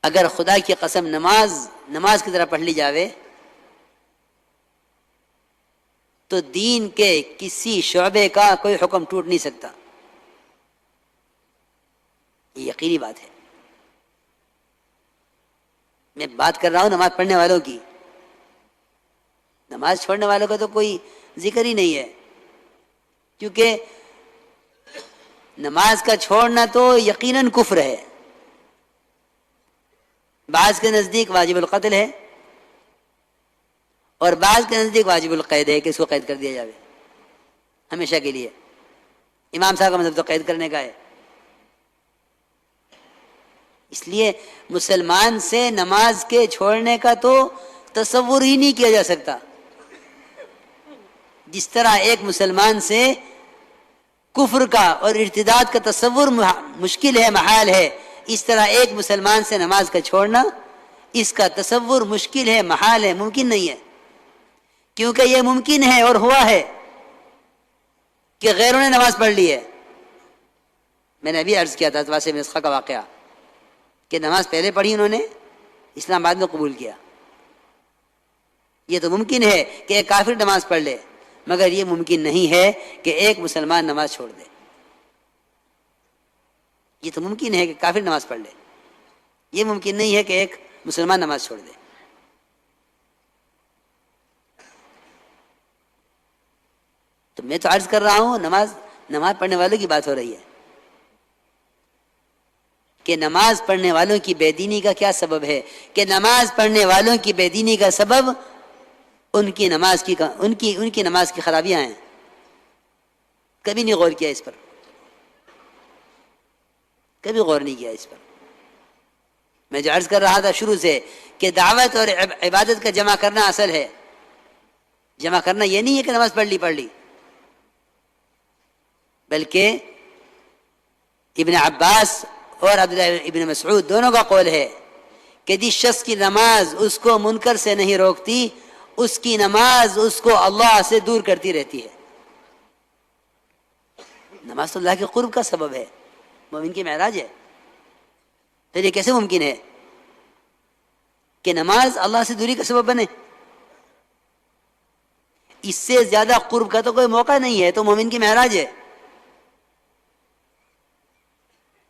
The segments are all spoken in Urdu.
اگر خدا کی قسم نماز کی طرح پڑھ لی جاوے تو دین کے کسی شعبے کا کوئی حکم ٹوٹ نہیں سکتا. یہ یقینی بات ہے. میں بات کر رہا ہوں نماز پڑھنے والوں کی. نماز چھوڑنے والوں کا تو کوئی ذکر ہی نہیں ہے، کیونکہ نماز کا چھوڑنا تو یقیناً کفر ہے. بعض کے نزدیک واجب القتل ہے اور بعض کے نزدیک واجب القید ہے کہ اس کو قید کر دیا جائے ہمیشہ کے لیے. امام صاحب کا مطلب تو قید کرنے کا ہے. اس لیے مسلمان سے نماز کے چھوڑنے کا تو تصور ہی نہیں کیا جا سکتا. جس طرح ایک مسلمان سے کفر کا اور ارتداد کا تصور مشکل ہے، محال ہے، اس طرح ایک مسلمان سے نماز کا چھوڑنا اس کا تصور مشکل ہے، محال ہے، ممکن نہیں ہے. کیونکہ یہ ممکن ہے اور ہوا ہے کہ غیروں نے نماز پڑھ لی ہے. میں نے ابھی عرض کیا تھا واسع بن اسحاق کا واقعہ کہ نماز پہلے پڑھی انہوں نے، اسلام بعد میں قبول کیا. یہ تو ممکن ہے کہ ایک کافر نماز پڑھ لے، مگر یہ ممکن نہیں ہے کہ ایک مسلمان نماز چھوڑ دے. یہ تو ممکن ہے کہ کافر نماز پڑھ لے، یہ ممکن نہیں ہے کہ ایک مسلمان نماز چھوڑ دے. تو میں تو عرض کر رہا ہوں نماز پڑھنے والوں کی بات ہو رہی ہے کہ نماز پڑھنے والوں کی بے دینی کا کیا سبب ہے، کہ نماز پڑھنے والوں کی بے دینی کا سبب ان کی نماز کی خرابیاں ہیں. کبھی نہیں غور کیا اس پر، کبھی غور نہیں کیا اس پر. میں جو عرض کر رہا تھا شروع سے کہ دعوت اور عبادت کا جمع کرنا اصل ہے. جمع کرنا یہ نہیں ہے کہ نماز پڑھ لی، بلکہ ابن عباس اور عبداللہ ابن مسعود دونوں کا قول ہے کہ جس شخص کی نماز اس کو منکر سے نہیں روکتی، اس کی نماز اس کو اللہ سے دور کرتی رہتی ہے. نماز تو اللہ کے قرب کا سبب ہے، مومن کی معراج ہے. پھر یہ کیسے ممکن ہے کہ نماز اللہ سے دوری کا سبب بنے؟ اس سے زیادہ قرب کا تو کوئی موقع نہیں ہے، تو مومن کی معراج ہے.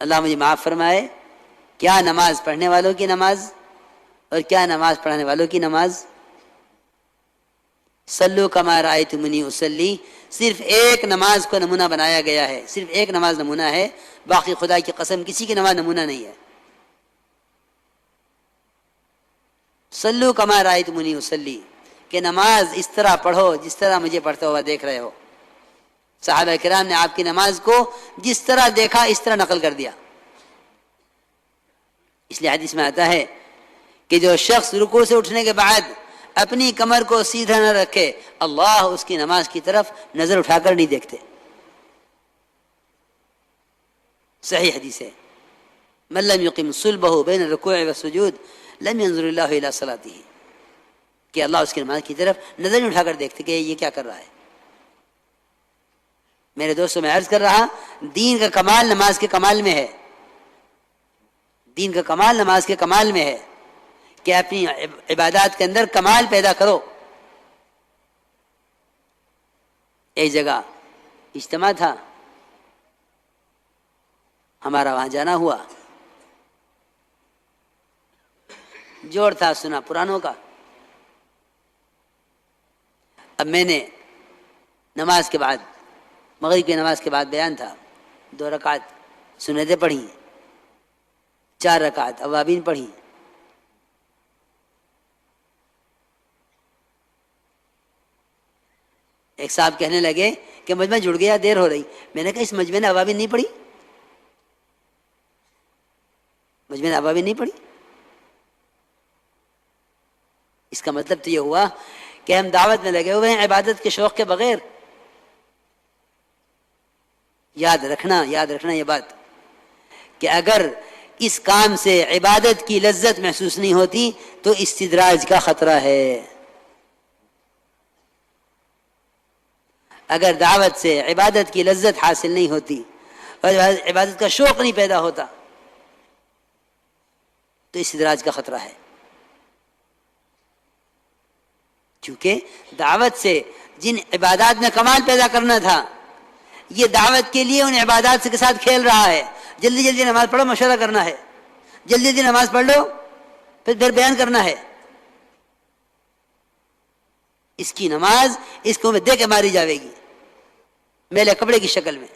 اللہ مجھے معاف فرمائے. کیا نماز پڑھنے والوں کی نماز اور کیا نماز پڑھانے والوں کی نماز. صلو کما رأیتمونی اصلی، صرف ایک نماز کو نمونہ بنایا گیا ہے، صرف ایک نماز نمونہ ہے، باقی خدا کی قسم کسی کی نماز نمونہ نہیں ہے. صلو کما رأیتمونی اصلی، کہ نماز اس طرح پڑھو جس طرح مجھے پڑھتا ہوا دیکھ رہے ہو. صحابہ کرام نے آپ کی نماز کو جس طرح دیکھا اس طرح نقل کر دیا. اس لیے حدیث میں آتا ہے کہ جو شخص رکوع سے اٹھنے کے بعد اپنی کمر کو سیدھا نہ رکھے، اللہ اس کی نماز کی طرف نظر اٹھا کر نہیں دیکھتے. صحیح حدیث ہے. من لم یقم صلبہ بین الرکوع والسجود لم ينظر اللہ الی صلاتہ، کہ اللہ اس کی نماز کی طرف نظر نہیں اٹھا کر دیکھتے کہ یہ کیا کر رہا ہے. میرے دوستوں میں عرض کر رہا، دین کا کمال نماز کے کمال میں ہے. دین کا کمال نماز کے کمال میں ہے کہ اپنی عبادات کے اندر کمال پیدا کرو. ایک جگہ اجتماع تھا، ہمارا وہاں جانا ہوا. جوڑ تھا سنا پرانوں کا. اب میں نے نماز کے بعد، مغرب کی نماز کے بعد بیان تھا، 2 رکعت سنتیں پڑھی، 4 رکعت اوابین پڑھی. ایک صاحب کہنے لگے کہ مجمع جڑ گیا، دیر ہو رہی. میں نے کہا اس مجمع نے اوابین نہیں پڑھی، مجمع نے اوابین نہیں پڑھی. اس کا مطلب تو یہ ہوا کہ ہم دعوت میں لگے ہوئے ہیں عبادت کے شوق کے بغیر. یاد رکھنا یہ بات کہ اگر اس کام سے عبادت کی لذت محسوس نہیں ہوتی تو استدراج کا خطرہ ہے. اگر دعوت سے عبادت کی لذت حاصل نہیں ہوتی اور عبادت کا شوق نہیں پیدا ہوتا تو استدراج کا خطرہ ہے. کیونکہ دعوت سے جن عبادات میں کمال پیدا کرنا تھا، یہ دعوت کے لیے ان عبادات کے ساتھ کھیل رہا ہے. جلدی جلدی نماز پڑھو، مشورہ کرنا ہے، جلدی جلدی نماز پڑھ لو، پھر بیان کرنا ہے. اس کی نماز اس کو میں دے کے ماری جاوے گی میلے کپڑے کی شکل میں.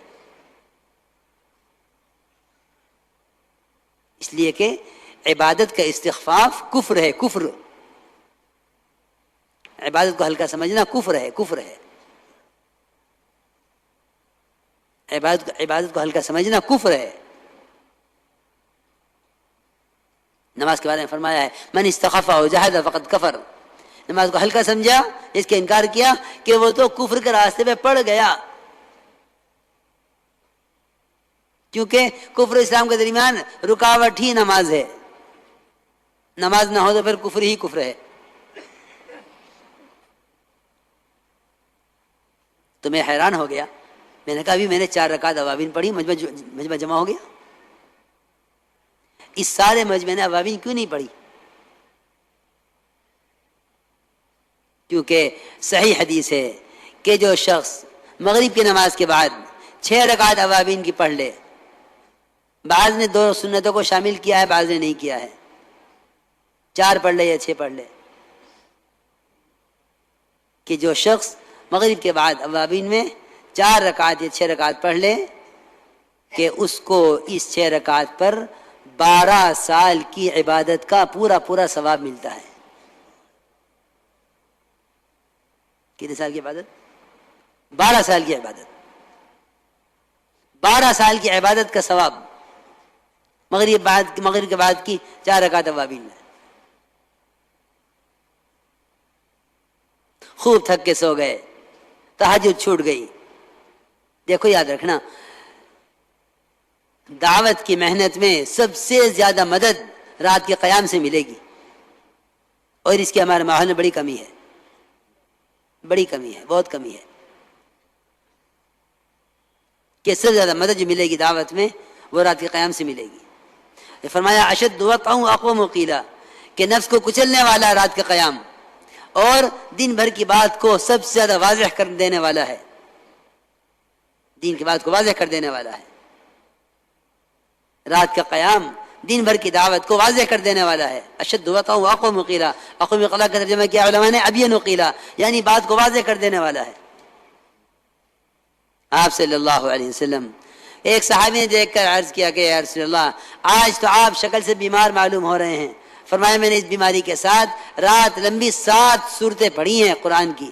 اس لیے کہ عبادت کا استخفاف کفر ہے. کفر، عبادت کو ہلکا سمجھنا کفر ہے. کفر ہے عبادت کو ہلکا سمجھنا کفر ہے. نماز کے بارے میں فرمایا ہے من استخف و جہد فقد کفر. نماز کو ہلکا سمجھا، اس کے انکار کیا کہ وہ تو کفر کے راستے پہ پڑ گیا. کیونکہ کفر اسلام کے درمیان رکاوٹ ہی نماز ہے. نماز نہ ہو تو پھر کفر ہی کفر ہے. تو میں حیران ہو گیا. میں نے کہا ابھی میں نے 4 رکعت اوابین پڑھی، مجمع جمع ہو گیا. اس سارے مجمع نے اوابین کیوں نہیں پڑھی؟ کیونکہ صحیح حدیث ہے کہ جو شخص مغرب کی نماز کے بعد 6 رکعت اوابین کی پڑھ لے، بعض نے 2 سنتوں کو شامل کیا ہے، بعض نے نہیں کیا ہے، 4 پڑھ لے یا 6 پڑھ لے، کہ جو شخص مغرب کے بعد اوابین میں 4 رکعت یا 6 رکعت پڑھ لے کہ اس کو اس 6 رکعت پر 12 سال کی عبادت کا پورا ثواب ملتا ہے. کتنے سال کی عبادت؟ 12 سال کی عبادت. 12 سال کی عبادت کا ثواب مغرب کے بعد کی 4 رکعت اوابین میں. خوب تھک کے سو گئے، تہجد چھوٹ گئی. دیکھو یاد رکھنا، دعوت کی محنت میں سب سے زیادہ مدد رات کے قیام سے ملے گی، اور اس کی ہمارے ماحول میں بڑی کمی ہے، بہت کمی ہے. کہ سب سے زیادہ مدد جو ملے گی دعوت میں وہ رات کے قیام سے ملے گی. فرمایا اشد وقع اقوم قیلا، کہ نفس کو کچلنے والا رات کا قیام، اور دن بھر کی بات کو سب سے زیادہ واضح کر دینے والا ہے. دین کی بات کو واضح کر دینے والا ہے. رات کا قیام دن بھر کی دعوت کو واضح کر دینے والا ہے. اشد وقع اقوم قیلا، اقوم قیلا کا ترجمہ کیا علماء نے ابین قیلا، یعنی بات کو واضح کر دینے والا ہے. آپ صلی اللہ علیہ وسلم، ایک صحابی نے دیکھ کر عرض کیا کہ یا رسول اللہ، آج تو آپ شکل سے بیمار معلوم ہو رہے ہیں. فرمایا میں نے اس بیماری کے ساتھ رات لمبی 7 سورتیں پڑھی ہیں قرآن کی.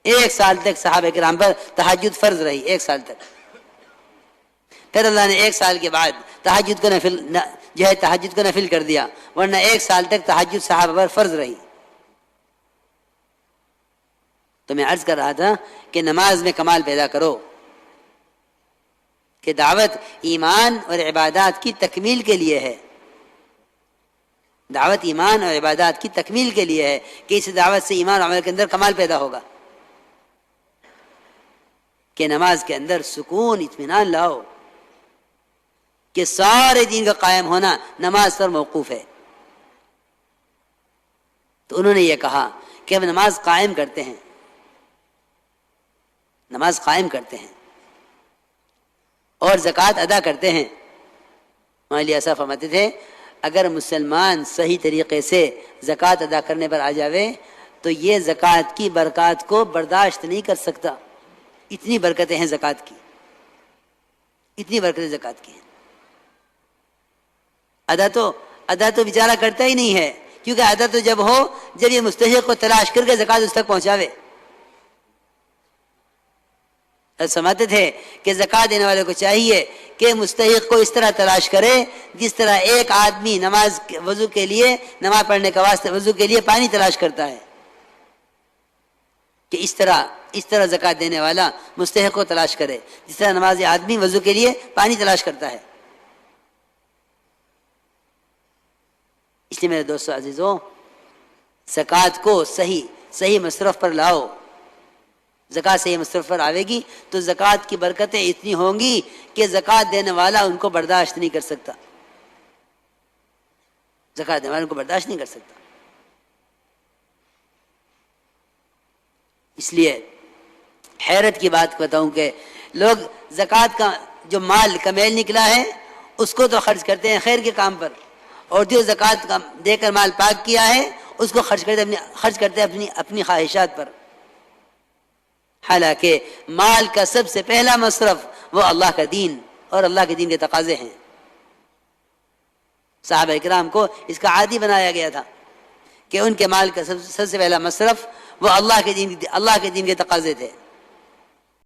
1 سال تک صحابہ کرام پر تہجد فرض رہی، 1 سال تک. پھر اللہ نے 1 سال کے بعد تہجد کو نفل کر دیا، ورنہ 1 سال تک تہجد صحابہ پر فرض رہی. تو میں عرض کر رہا تھا کہ نماز میں کمال پیدا کرو، کہ دعوت ایمان اور عبادات کی تکمیل کے لیے ہے. دعوت ایمان اور عبادات کی تکمیل کے لیے ہے، کہ اس دعوت سے ایمان اور عمل کے اندر کمال پیدا ہوگا. کہ نماز کے اندر سکون، اطمینان لاؤ کہ سارے دین کا قائم ہونا نماز پر موقوف ہے. تو انہوں نے یہ کہا کہ ہم نماز قائم کرتے ہیں، نماز قائم کرتے ہیں اور زکوٰۃ ادا کرتے ہیں. مولانا ایسا فرماتے تھے اگر مسلمان صحیح طریقے سے زکوٰۃ ادا کرنے پر آ جاوے تو یہ زکوٰۃ کی برکات کو برداشت نہیں کر سکتا. اتنی برکتیں ہیں زکوٰۃ کی، اتنی برکتیں زکوٰۃ کی ہیں. ادا تو بیچارہ کرتا ہی نہیں ہے، کیونکہ ادا تو جب ہو جب یہ مستحق کو تلاش کر کے زکوٰۃ اس تک پہنچاوے. سمجھتے تھے کہ زکوٰۃ دینے والے کو چاہیے کہ مستحق کو اس طرح تلاش کرے جس طرح ایک آدمی وضو کے لیے، نماز پڑھنے کا واسطے وضو کے لیے پانی تلاش کرتا ہے، کہ اس طرح زکوٰۃ دینے والا مستحق کو تلاش کرے جس طرح نمازی آدمی وضو کے لیے پانی تلاش کرتا ہے. اس لیے میرے دوستو عزیزوں، زکوٰۃ کو صحیح مصرف پر لاؤ. زکوٰۃ صحیح مصرف پر آئے گی تو زکوٰۃ کی برکتیں اتنی ہوں گی کہ زکوٰۃ دینے والا ان کو برداشت نہیں کر سکتا. زکات دینے والوں کو برداشت نہیں کر سکتا. اس لیے حیرت کی بات بتاؤں کہ لوگ زکات کا جو مال کا میل نکلا ہے اس کو تو خرچ کرتے ہیں خیر کے کام پر، اور جو زکات کا دے کر مال پاک کیا ہے اس کو خرچ کرتے ہیں اپنی خواہشات پر. حالانکہ مال کا سب سے پہلا مصرف وہ اللہ کا دین اور اللہ کے دین کے تقاضے ہیں. صحابہ اکرام کو اس کا عادی بنایا گیا تھا کہ ان کے مال کا سب سے پہلا مصرف وہ اللہ کے دین کے تقاضے تھے.